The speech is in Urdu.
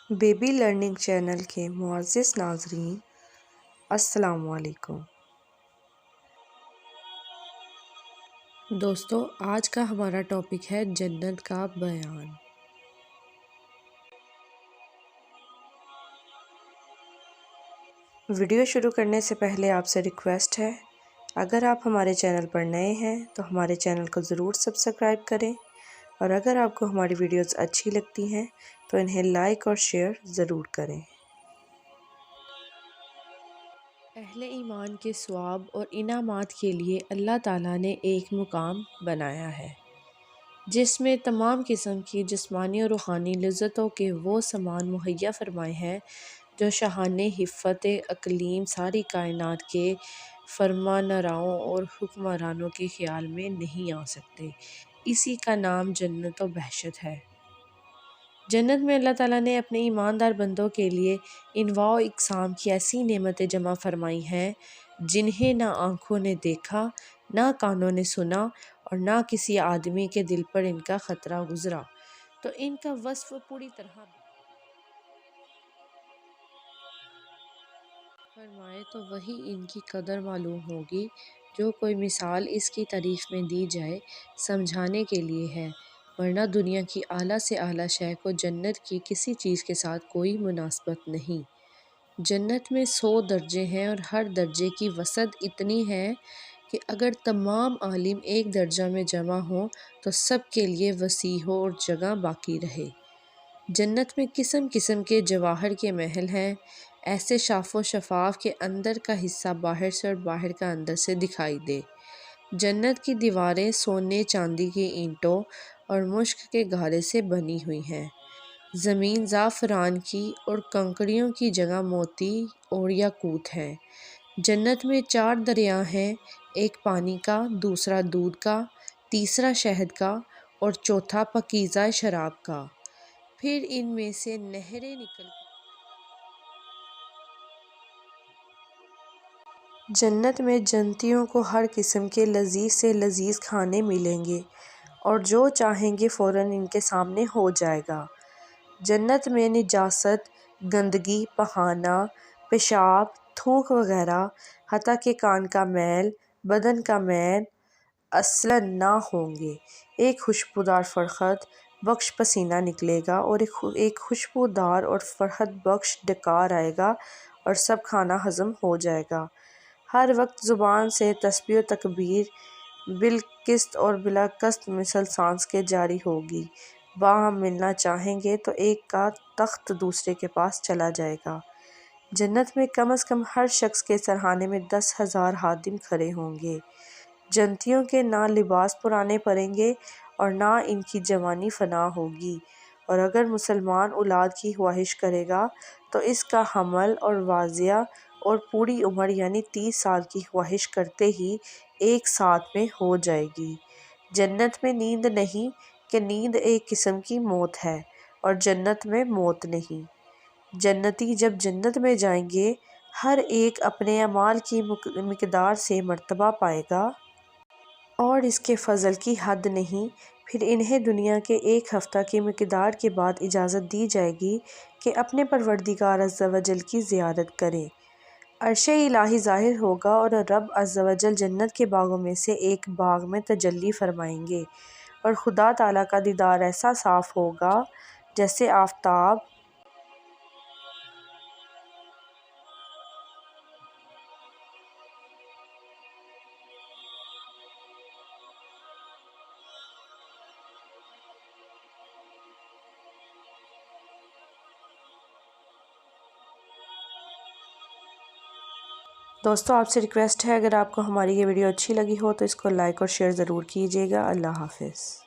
بیبی لرننگ چینل کے معزز ناظرین السلام علیکم۔ دوستو، آج کا ہمارا ٹاپک ہے جنت کا بیان۔ ویڈیو شروع کرنے سے پہلے آپ سے ریکویسٹ ہے، اگر آپ ہمارے چینل پر نئے ہیں تو ہمارے چینل کو ضرور سبسکرائب کریں، اور اگر آپ کو ہماری ویڈیوز اچھی لگتی ہیں تو انہیں لائک اور شیئر ضرور کریں۔ اہل ایمان کے ثواب اور انعامات کے لیے اللہ تعالیٰ نے ایک مقام بنایا ہے جس میں تمام قسم کی جسمانی اور روحانی لذتوں کے وہ سامان مہیا فرمائے ہیں جو شاہان حفت اقلیم ساری کائنات کے فرمانرواؤں اور حکمرانوں کے خیال میں نہیں آ سکتے۔ اسی کا نام جنت و بہشت ہے۔ جنت میں اللہ تعالیٰ نے اپنے ایماندار بندوں کے لیے انواع و اقسام کی ایسی نعمتیں جمع فرمائی ہیں جنہیں نہ آنکھوں نے دیکھا، نہ کانوں نے سنا، اور نہ کسی آدمی کے دل پر ان کا خطرہ گزرا۔ تو ان کا وصف پوری طرح فرمائے تو وہی ان کی قدر معلوم ہوگی۔ جو کوئی مثال اس کی تعریف میں دی جائے سمجھانے کے لیے ہے، ورنہ دنیا کی اعلیٰ سے اعلیٰ شے کو جنت کی کسی چیز کے ساتھ کوئی مناسبت نہیں۔ جنت میں 100 درجے ہیں اور ہر درجے کی وسعت اتنی ہے کہ اگر تمام عالم ایک درجہ میں جمع ہوں تو سب کے لیے وسیع ہو اور جگہ باقی رہے۔ جنت میں قسم قسم کے جواہر کے محل ہیں، ایسے شاف و شفاف کہ اندر کا حصہ باہر سے اور باہر کا اندر سے دکھائی دے۔ جنت کی دیواریں سونے چاندی کی اینٹوں اور مشک کے گارے سے بنی ہوئی ہیں۔ زمین زعفران کی اور کنکریوں کی جگہ موتی اور یاقوت ہے۔ جنت میں 4 دریا ہیں، ایک پانی کا، دوسرا دودھ کا، تیسرا شہد کا اور چوتھا پاکیزہ شراب کا۔ پھر ان میں سے نہریں نکل جنت میں جنتیوں کو ہر قسم کے لذیذ سے لذیذ کھانے ملیں گے اور جو چاہیں گے فوراً ان کے سامنے ہو جائے گا۔ جنت میں نجاست، گندگی، پخانہ، پیشاب، تھوک وغیرہ، حتیٰ کہ کان کا میل، بدن کا میل اصلاً نہ ہوں گے۔ ایک خوشبودار فرحت بخش پسینہ نکلے گا اور ایک خوشبودار اور فرحت بخش ڈکار آئے گا اور سب کھانا ہضم ہو جائے گا۔ ہر وقت زبان سے تسبیح و تکبیر بالقسط اور بلا قسط مثل سانس کے جاری ہوگی۔ باہم ملنا چاہیں گے تو ایک کا تخت دوسرے کے پاس چلا جائے گا۔ جنت میں کم از کم ہر شخص کے سرہانے میں 10,000 خادم کھڑے ہوں گے۔ جنتیوں کے نہ لباس پرانے پڑیں گے اور نہ ان کی جوانی فنا ہوگی، اور اگر مسلمان اولاد کی خواہش کرے گا تو اس کا حمل اور واضع اور پوری عمر یعنی 30 سال کی خواہش کرتے ہی ایک ساتھ میں ہو جائے گی۔ جنت میں نیند نہیں کہ نیند ایک قسم کی موت ہے، اور جنت میں موت نہیں۔ جنتی جب جنت میں جائیں گے ہر ایک اپنے اعمال کی مقدار سے مرتبہ پائے گا، اور اس کے فضل کی حد نہیں۔ پھر انہیں دنیا کے 1 ہفتہ کی مقدار کے بعد اجازت دی جائے گی کہ اپنے پروردگار عز و جل کی زیارت کریں۔ عرش الہی ظاہر ہوگا اور رب عز و جل جنت کے باغوں میں سے ایک باغ میں تجلی فرمائیں گے، اور خدا تعالیٰ کا دیدار ایسا صاف ہوگا جیسے آفتاب دوستو، آپ سے ریکویسٹ ہے، اگر آپ کو ہماری یہ ویڈیو اچھی لگی ہو تو اس کو لائک اور شیئر ضرور کیجیے گا۔ اللہ حافظ۔